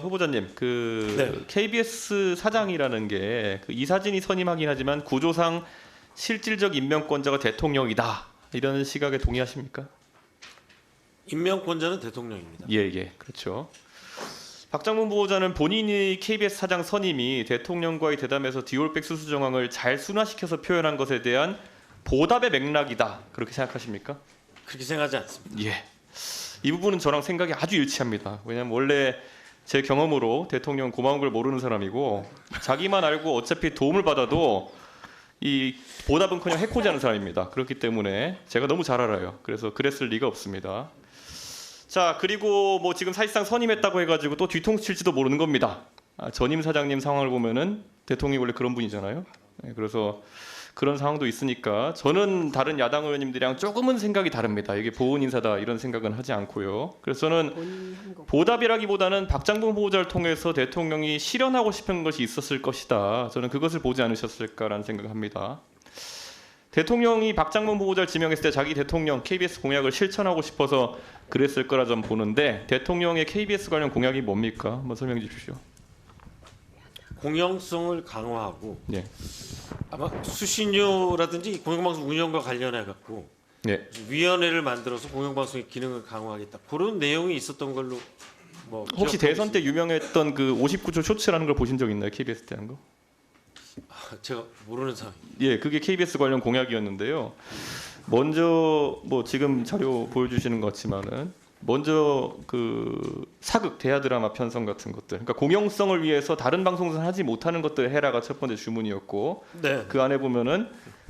후보자님, 네. KBS 사장이라는 게 그 이사진이 선임하긴 하지만 구조상 실질적 임명권자가 대통령이다. 이런 시각에 동의하십니까? 임명권자는 대통령입니다. 예, 그렇죠. 박장문 후보자는 본인이 KBS 사장 선임이 대통령과의 대담에서 디올백 수수 정황을 잘 순화시켜서 표현한 것에 대한 보답의 맥락이다. 그렇게 생각하십니까? 그렇게 생각하지 않습니다. 예. 이 부분은 저랑 생각이 아주 일치합니다. 왜냐하면 원래 제 경험으로 대통령 고마운 걸 모르는 사람이고 자기만 알고 어차피 도움을 받아도 이 보답은커녕 해코지하는 사람입니다. 그렇기 때문에 제가 너무 잘 알아요. 그래서 그랬을 리가 없습니다. 자, 그리고 뭐 지금 사실상 선임했다고 해가지고 또 뒤통수 칠지도 모르는 겁니다. 전임 사장님 상황을 보면은 대통령이 원래 그런 분이잖아요. 네, 그래서 그런 상황도 있으니까 저는 다른 야당 의원님들이랑 조금은 생각이 다릅니다. 이게 보훈 인사다 이런 생각은 하지 않고요. 그래서 저는 보답이라기보다는 박장문 후보자를 통해서 대통령이 실현하고 싶은 것이 있었을 것이다. 저는 그것을 보지 않으셨을까라는 생각을 합니다. 대통령이 박장문 후보자를 지명했을 때 자기 대통령 KBS 공약을 실천하고 싶어서 그랬을 거라 좀 보는데 대통령의 KBS 관련 공약이 뭡니까? 한번 설명해 주십시오. 공영성을 강화하고 네. 아마 수신료라든지 공영방송 운영과 관련해 갖고 네. 위원회를 만들어서 공영방송의 기능을 강화하겠다. 그런 내용이 있었던 걸로 뭐 혹시 기억하고 대선 때 유명했던 그 59초 쇼츠라는 걸 보신 적 있나요? KBS 때 한 거? 제가 모르는 상황. 예, 그게 KBS 관련 공약이었는데요. 먼저 뭐 지금 자료 보여주시는 것 같지만은 먼저 그 사극 대하 드라마 편성 같은 것들, 그러니까 공영성을 위해서 다른 방송에서 하지 못하는 것들 해라가 첫 번째 주문이었고, 네. 그 안에 보면은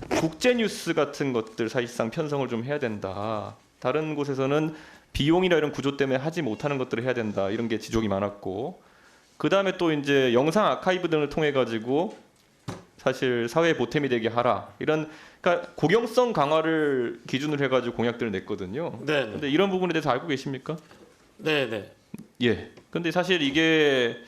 국제 뉴스 같은 것들 사실상 편성을 좀 해야 된다. 다른 곳에서는 비용이나 이런 구조 때문에 하지 못하는 것들을 해야 된다. 이런 게 지적이 많았고, 그 다음에 또 이제 영상 아카이브 등을 통해 가지고 사실 사회에 보탬이 되게 하라. 이런 그러니까 공영성 강화를 기준으로 해가지고 공약들을 냈거든요. 네. 근데 이런 부분에 대해서 알고 계십니까? 네. 예. 근데 사실 이게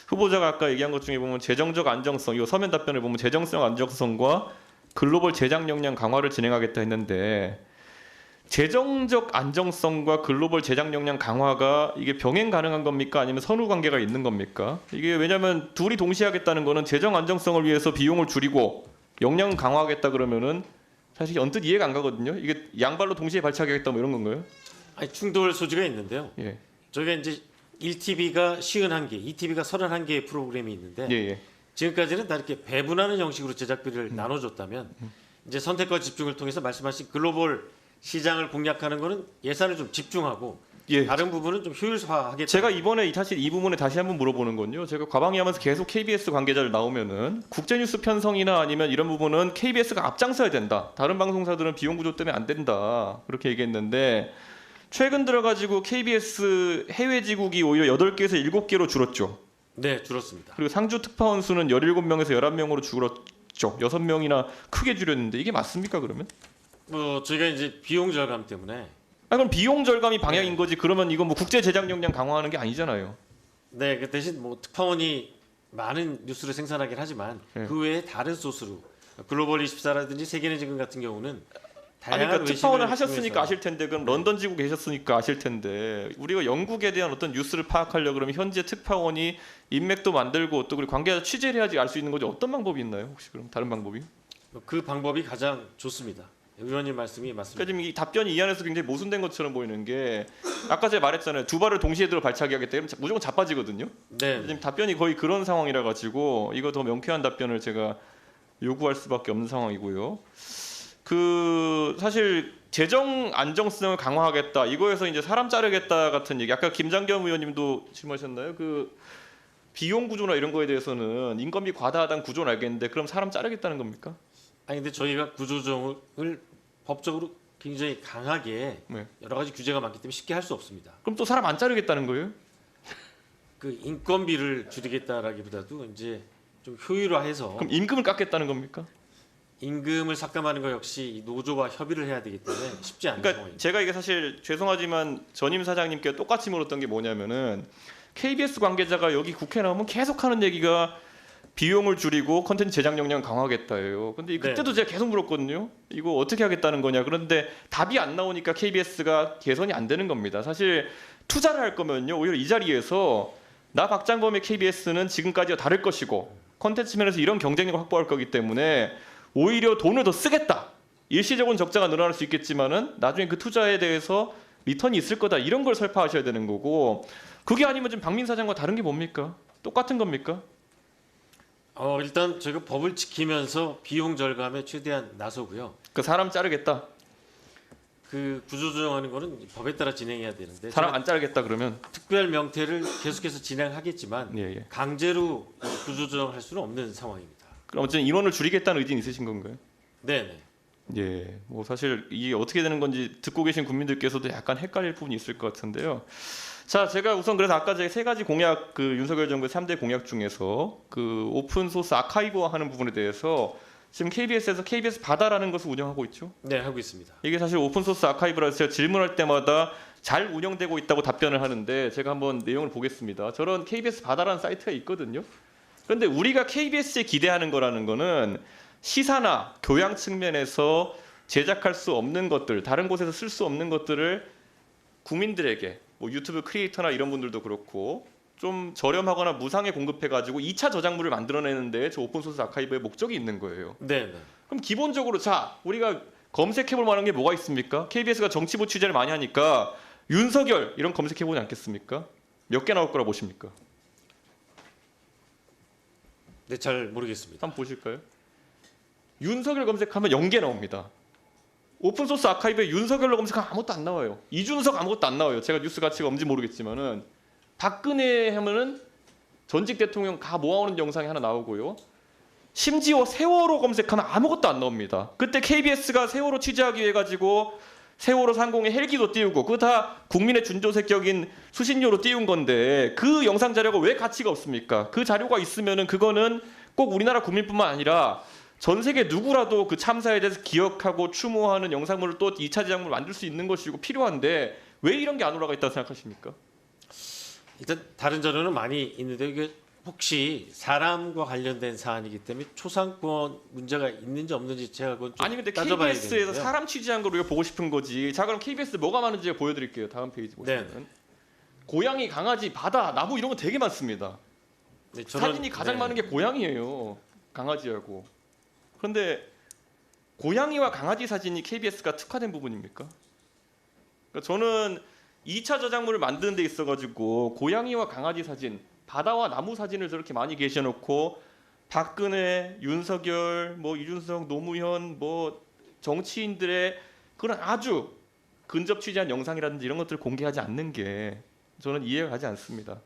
후보자가 아까 얘기한 것 중에 보면 재정적 안정성, 이 서면 답변을 보면 재정성 안정성과 글로벌 제작 역량 강화를 진행하겠다 했는데 재정적 안정성과 글로벌 제작 역량 강화가 이게 병행 가능한 겁니까? 아니면 선후 관계가 있는 겁니까? 이게 왜냐하면 둘이 동시에 하겠다는 거는 재정 안정성을 위해서 비용을 줄이고 역량 강화하겠다 그러면은 사실 언뜻 이해가 안 가거든요. 이게 양발로 동시에 발차하겠다 뭐 이런 건가요? 아니 충돌 소지가 있는데요. 예. 저희가 이제 1TV가 51개, 2TV가 31개의 프로그램이 있는데 예. 지금까지는 다 이렇게 배분하는 형식으로 제작비를 나눠줬다면 이제 선택과 집중을 통해서 말씀하신 글로벌 시장을 공략하는 거는 예산을 좀 집중하고 예. 다른 부분은 좀 효율화하겠다. 제가 이번에 사실 이 부분에 다시 한번 물어보는 건요. 제가 과방위하면서 계속 KBS 관계자들 나오면은 국제뉴스 편성이나 아니면 이런 부분은 KBS가 앞장서야 된다. 다른 방송사들은 비용 구조 때문에 안 된다. 그렇게 얘기했는데 최근 들어가지고 KBS 해외 지국이 오히려 8개에서 7개로 줄었죠. 네, 줄었습니다. 그리고 상주 특파원 수는 17명에서 11명으로 줄었죠. 6명이나 크게 줄였는데 이게 맞습니까 그러면? 저희가 이제 비용 절감 때문에 그럼 비용 절감이 방향인 네. 거지. 그러면 이거 뭐 국제 제작 역량 강화하는 게 아니잖아요. 네, 그 대신 뭐 특파원이 많은 뉴스를 생산하긴 하지만 네. 그 외에 다른 소스로 글로벌 24라든지 세계는 지금 같은 경우는 다양한 그러니까 특파원을 외신을 하셨으니까 통해서 아실 텐데 그럼 런던 지구 계셨으니까 아실 텐데 우리가 영국에 대한 어떤 뉴스를 파악하려 그러면 현재 특파원이 인맥도 만들고 또 그리고 관계자 취재를 해야지 알 수 있는 거지. 어떤 방법이 있나요? 혹시 그럼 다른 방법이? 그 방법이 가장 좋습니다. 의원님 말씀이 맞습니다. 그러니까 지금 이 답변이 이 안에서 굉장히 모순된 것처럼 보이는 게 아까 제가 말했잖아요. 두 발을 동시에 들어 발차기 하겠다. 그러면 무조건 자빠지거든요. 네, 지금 답변이 거의 그런 상황이라 가지고 이거 더 명쾌한 답변을 제가 요구할 수밖에 없는 상황이고요. 그 사실 재정 안정성을 강화하겠다. 이거에서 이제 사람 자르겠다 같은 얘기. 아까 김장겸 의원님도 질문하셨나요? 그 비용 구조나 이런 거에 대해서는 인건비 과다하다는 구조는 알겠는데 그럼 사람 자르겠다는 겁니까? 아니 근데 저희가 구조조정을 법적으로 굉장히 강하게 네. 여러 가지 규제가 많기 때문에 쉽게 할 수 없습니다. 그럼 또 사람 안 자르겠다는 거예요? 그 인건비를 줄이겠다라기보다도 이제 좀 효율화해서 그럼 임금을 깎겠다는 겁니까? 임금을 삭감하는 것 역시 이 노조와 협의를 해야 되기 때문에 쉽지 않은 그러니까 상황입니다. 제가 이게 사실 죄송하지만 전임 사장님께 똑같이 물었던 게 뭐냐면은 KBS 관계자가 여기 국회 나오면 계속 하는 얘기가 비용을 줄이고 컨텐츠 제작 역량 강화하겠다예요. 근데 그때도 제가 계속 물었거든요. 이거 어떻게 하겠다는 거냐. 그런데 답이 안 나오니까 KBS가 개선이 안 되는 겁니다. 사실 투자를 할 거면요. 오히려 이 자리에서 나 박장범의 KBS는 지금까지와 다를 것이고 컨텐츠 면에서 이런 경쟁력을 확보할 거기 때문에 오히려 돈을 더 쓰겠다. 일시적으로는 적자가 늘어날 수 있겠지만은 나중에 그 투자에 대해서 리턴이 있을 거다. 이런 걸 설파하셔야 되는 거고 그게 아니면 지금 박민 사장과 다른 게 뭡니까? 똑같은 겁니까? 일단 저희가 법을 지키면서 비용 절감에 최대한 나서고요. 그 사람 자르겠다. 그 구조조정하는 거는 법에 따라 진행해야 되는데 사람 안 자르겠다 그러면 특별 명태를 계속해서 진행하겠지만 예. 강제로 구조조정할 수는 없는 상황입니다. 그럼 어쨌든 인원을 줄이겠다는 의지는 있으신 건가요? 네네. 예, 뭐 사실 이게 어떻게 되는 건지 듣고 계신 국민들께서도 약간 헷갈릴 부분이 있을 것 같은데요. 자, 제가 우선 그래서 아까 제가 세 가지 공약, 그 윤석열 정부의 3대 공약 중에서 그 오픈 소스 아카이브화하는 부분에 대해서 지금 KBS에서 KBS 바다라는 것을 운영하고 있죠. 네, 하고 있습니다. 이게 사실 오픈 소스 아카이브라서 제가 질문할 때마다 잘 운영되고 있다고 답변을 하는데 제가 한번 내용을 보겠습니다. 저런 KBS 바다라는 사이트가 있거든요. 그런데 우리가 KBS에 기대하는 거라는 거는 시사나 교양 측면에서 제작할 수 없는 것들, 다른 곳에서 쓸 수 없는 것들을 국민들에게 뭐 유튜브 크리에이터나 이런 분들도 그렇고 좀 저렴하거나 무상에 공급해가지고 2차 저작물을 만들어내는데 저 오픈소스 아카이브의 목적이 있는 거예요. 네. 그럼 기본적으로 자 우리가 검색해볼 만한 게 뭐가 있습니까? KBS가 정치부 취재를 많이 하니까 윤석열 이런 검색해보지 않겠습니까? 몇 개 나올 거라 보십니까? 네, 잘 모르겠습니다. 한번 보실까요? 윤석열 검색하면 0개 나옵니다. 오픈소스 아카이브에 윤석열로 검색하면 아무것도 안 나와요. 이준석 아무것도 안 나와요. 제가 뉴스 가치가 없는지 모르겠지만은 박근혜 하면은 전직 대통령 다 모아오는 영상이 하나 나오고요. 심지어 세월호 검색하면 아무것도 안 나옵니다. 그때 KBS가 세월호 취재하기 위해 가지고 세월호 상공에 헬기도 띄우고 그거 다 국민의 준조색격인 수신료로 띄운 건데 그 영상 자료가 왜 가치가 없습니까? 그 자료가 있으면은 그거는 꼭 우리나라 국민뿐만 아니라 전 세계 누구라도 그 참사에 대해서 기억하고 추모하는 영상물을 또 2차 제작물을 만들 수 있는 것이고 필요한데 왜 이런 게 안 올라가 있다고 생각하십니까? 일단 다른 자료는 많이 있는데 이게 혹시 사람과 관련된 사안이기 때문에 초상권 문제가 있는지 없는지 제가 그건 좀 아니 근데 따져봐야겠는데요. KBS에서 사람 취재한 걸 우리가 보고 싶은 거지. 자 그럼 KBS 뭐가 많은지 제가 보여드릴게요. 다음 페이지 보시면 네. 고양이, 강아지, 바다, 나무 이런 거 되게 많습니다. 네, 사진이 가장 많은 게 고양이에요. 강아지하고. 그런데 고양이와 강아지 사진이 KBS가 특화된 부분입니까? 그러니까 저는 2차 저작물을 만드는 데 있어가지고 고양이와 강아지 사진, 바다와 나무 사진을 저렇게 많이 계셔놓고 박근혜, 윤석열, 뭐 이준석, 노무현, 뭐 정치인들의 그런 아주 근접 취재한 영상이라든지 이런 것들을 공개하지 않는 게 저는 이해가 가지 않습니다.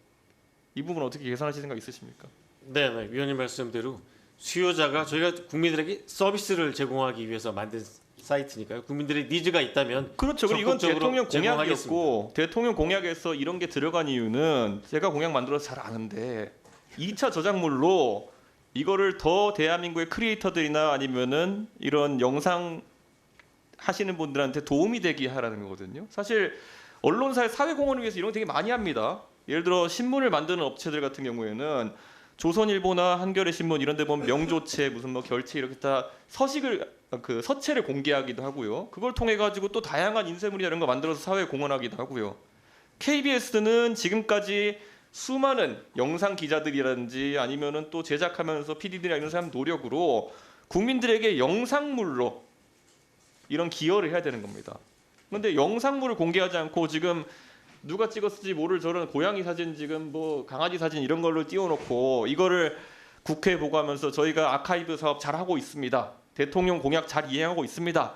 이 부분 어떻게 개선하실 생각 있으십니까? 네, 위원님 말씀대로 수요자가 저희가 국민들에게 서비스를 제공하기 위해서 만든 사이트니까요. 국민들의 니즈가 있다면 그렇죠. 그리고 이건 적극적으로 대통령 공약이었고 제공하겠습니다. 대통령 공약에서 이런 게 들어간 이유는 제가 공약 만들어서 잘 아는데 2차 저작물로 이거를 더 대한민국의 크리에이터들이나 아니면은 이런 영상 하시는 분들한테 도움이 되게 하라는 거거든요. 사실 언론사의 사회공헌을 위해서 이런 거 되게 많이 합니다. 예를 들어 신문을 만드는 업체들 같은 경우에는 조선일보나 한겨레 신문 이런 데 보면 명조체 무슨 뭐 결체 이렇게 다 서식을 그 서체를 공개하기도 하고요. 그걸 통해 가지고 또 다양한 인쇄물이나 이런 거 만들어서 사회에 공헌하기도 하고요. KBS는 지금까지 수많은 영상 기자들이라든지 아니면은 또 제작하면서 PD들이나 이런 사람 노력으로 국민들에게 영상물로 이런 기여를 해야 되는 겁니다. 그런데 영상물을 공개하지 않고 지금 누가 찍었을지 모를 저런 고양이 사진 지금 뭐 강아지 사진 이런 걸로 띄워놓고 이거를 국회에 보고하면서 저희가 아카이브 사업 잘 하고 있습니다. 대통령 공약 잘 이행하고 있습니다.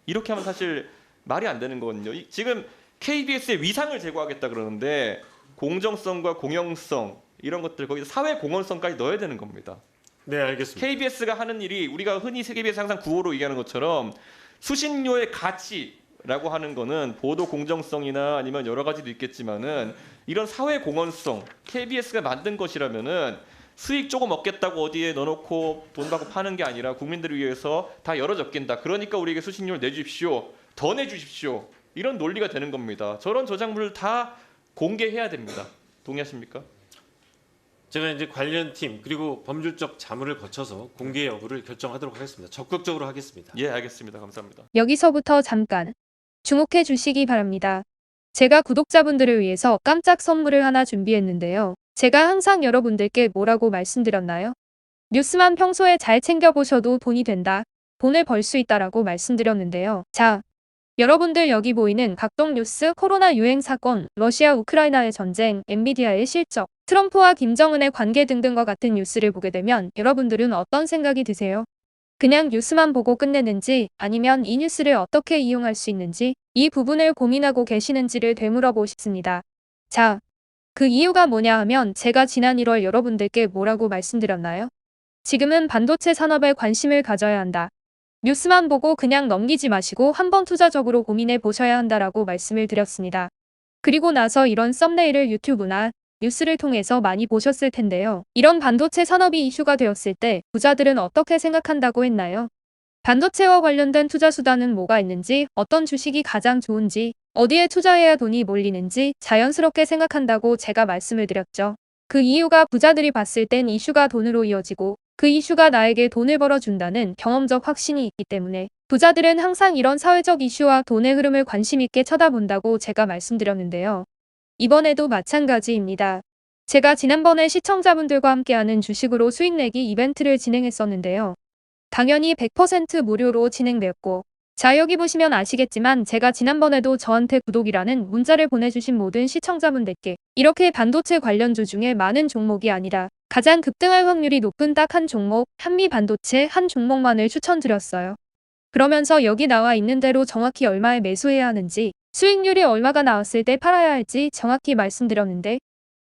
이렇게 하면 사실 말이 안 되는 거거든요. 지금 KBS의 위상을 제고하겠다 그러는데 공정성과 공영성 이런 것들 거기서 사회 공헌성까지 넣어야 되는 겁니다. 네, 알겠습니다. KBS가 하는 일이 우리가 흔히 KBS 항상 구호로 얘기하는 것처럼 수신료의 가치라고 하는 거는 보도 공정성이나 아니면 여러 가지도 있겠지만은 이런 사회 공헌성 KBS가 만든 것이라면은 수익 조금 얻겠다고 어디에 넣어놓고 돈 받고 파는 게 아니라 국민들을 위해서 다 열어젖긴다. 그러니까 우리에게 수신료를 내주십시오. 더 내주십시오. 이런 논리가 되는 겁니다. 저런 저작물을 다 공개해야 됩니다. 동의하십니까? 제가 이제 관련 팀 그리고 법률적 자문을 거쳐서 공개 여부를 결정하도록 하겠습니다. 적극적으로 하겠습니다. 예, 알겠습니다. 감사합니다. 여기서부터 잠깐 주목해 주시기 바랍니다. 제가 구독자분들을 위해서 깜짝 선물을 하나 준비했는데요. 제가 항상 여러분들께 뭐라고 말씀드렸나요? 뉴스만 평소에 잘 챙겨보셔도 돈이 된다. 돈을 벌 수 있다라고 말씀드렸는데요. 자, 여러분들 여기 보이는 각종 뉴스, 코로나 유행 사건, 러시아 우크라이나의 전쟁, 엔비디아의 실적, 트럼프와 김정은의 관계 등등과 같은 뉴스를 보게 되면 여러분들은 어떤 생각이 드세요? 그냥 뉴스만 보고 끝내는지 아니면 이 뉴스를 어떻게 이용할 수 있는지 이 부분을 고민하고 계시는지를 되물어보고 싶습니다. 자, 그 이유가 뭐냐 하면 제가 지난 1월 여러분들께 뭐라고 말씀드렸나요? 지금은 반도체 산업에 관심을 가져야 한다. 뉴스만 보고 그냥 넘기지 마시고 한번 투자적으로 고민해 보셔야 한다라고 말씀을 드렸습니다. 그리고 나서 이런 썸네일을 유튜브나 뉴스를 통해서 많이 보셨을 텐데요. 이런 반도체 산업이 이슈가 되었을 때 부자들은 어떻게 생각한다고 했나요? 반도체와 관련된 투자 수단은 뭐가 있는지, 어떤 주식이 가장 좋은지, 어디에 투자해야 돈이 몰리는지 자연스럽게 생각한다고 제가 말씀을 드렸죠. 그 이유가 부자들이 봤을 땐 이슈가 돈으로 이어지고 그 이슈가 나에게 돈을 벌어준다는 경험적 확신이 있기 때문에 부자들은 항상 이런 사회적 이슈와 돈의 흐름을 관심 있게 쳐다본다고 제가 말씀드렸는데요. 이번에도 마찬가지입니다. 제가 지난번에 시청자분들과 함께하는 주식으로 수익 내기 이벤트를 진행했었는데요. 당연히 100% 무료로 진행되었고, 자 여기 보시면 아시겠지만 제가 지난번에도 저한테 구독이라는 문자를 보내주신 모든 시청자분들께 이렇게 반도체 관련주 중에 많은 종목이 아니라 가장 급등할 확률이 높은 딱 한 종목, 한미반도체 한 종목만을 추천드렸어요. 그러면서 여기 나와 있는 대로 정확히 얼마에 매수해야 하는지, 수익률이 얼마가 나왔을 때 팔아야 할지 정확히 말씀드렸는데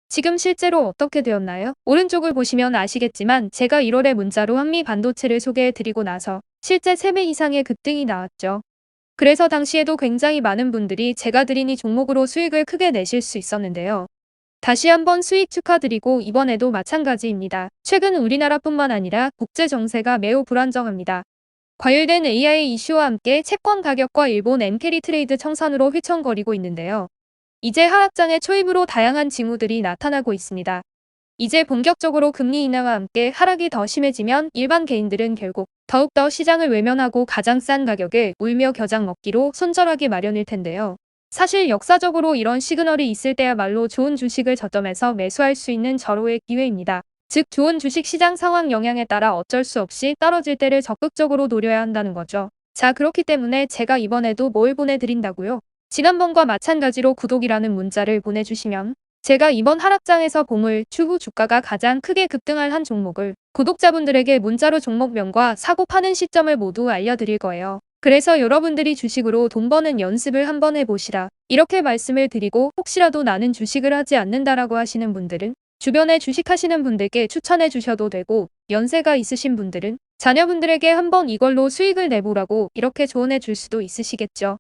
지금 실제로 어떻게 되었나요? 오른쪽을 보시면 아시겠지만 제가 1월에 문자로 한미반도체를 소개해드리고 나서 실제 3배 이상의 급등이 나왔죠. 그래서 당시에도 굉장히 많은 분들이 제가 드린 이 종목으로 수익을 크게 내실 수 있었는데요. 다시 한번 수익 축하드리고 이번에도 마찬가지입니다. 최근 우리나라뿐만 아니라 국제 정세가 매우 불안정합니다. 과열된 AI 이슈와 함께 채권 가격과 일본 엔캐리 트레이드 청산으로 휘청거리고 있는데요. 이제 하락장의 초입으로 다양한 징후들이 나타나고 있습니다. 이제 본격적으로 금리 인하와 함께 하락이 더 심해지면 일반 개인들은 결국 더욱더 시장을 외면하고 가장 싼 가격에 울며 겨장 먹기로 손절하기 마련일 텐데요. 사실 역사적으로 이런 시그널이 있을 때야말로 좋은 주식을 저점에서 매수할 수 있는 절호의 기회입니다. 즉 좋은 주식 시장 상황 영향에 따라 어쩔 수 없이 떨어질 때를 적극적으로 노려야 한다는 거죠. 자, 그렇기 때문에 제가 이번에도 뭘 보내드린다고요? 지난번과 마찬가지로 구독이라는 문자를 보내주시면 제가 이번 하락장에서 보물, 추후 주가가 가장 크게 급등할 한 종목을 구독자분들에게 문자로 종목명과 사고 파는 시점을 모두 알려드릴 거예요. 그래서 여러분들이 주식으로 돈 버는 연습을 한번 해보시라. 이렇게 말씀을 드리고 혹시라도 나는 주식을 하지 않는다라고 하시는 분들은 주변에 주식하시는 분들께 추천해 주셔도 되고 연세가 있으신 분들은 자녀분들에게 한번 이걸로 수익을 내보라고 이렇게 조언해 줄 수도 있으시겠죠.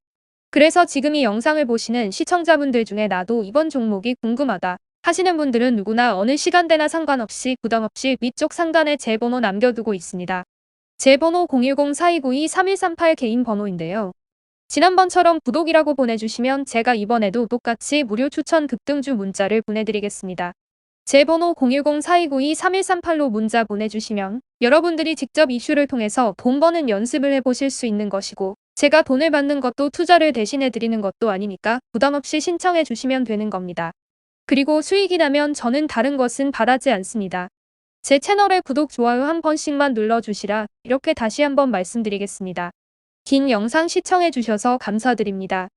그래서 지금 이 영상을 보시는 시청자분들 중에 나도 이번 종목이 궁금하다 하시는 분들은 누구나 어느 시간대나 상관없이 부담없이 위쪽 상단에 제 번호 남겨두고 있습니다. 제 번호 010-4292-3138 개인 번호인데요. 지난번처럼 구독이라고 보내주시면 제가 이번에도 똑같이 무료 추천 급등주 문자를 보내드리겠습니다. 제 번호 010-4292-3138로 문자 보내주시면 여러분들이 직접 이슈를 통해서 돈 버는 연습을 해보실 수 있는 것이고 제가 돈을 받는 것도 투자를 대신해 드리는 것도 아니니까 부담없이 신청해 주시면 되는 겁니다. 그리고 수익이 나면 저는 다른 것은 바라지 않습니다. 제 채널에 구독, 좋아요 한 번씩만 눌러주시라 이렇게 다시 한번 말씀드리겠습니다. 긴 영상 시청해 주셔서 감사드립니다.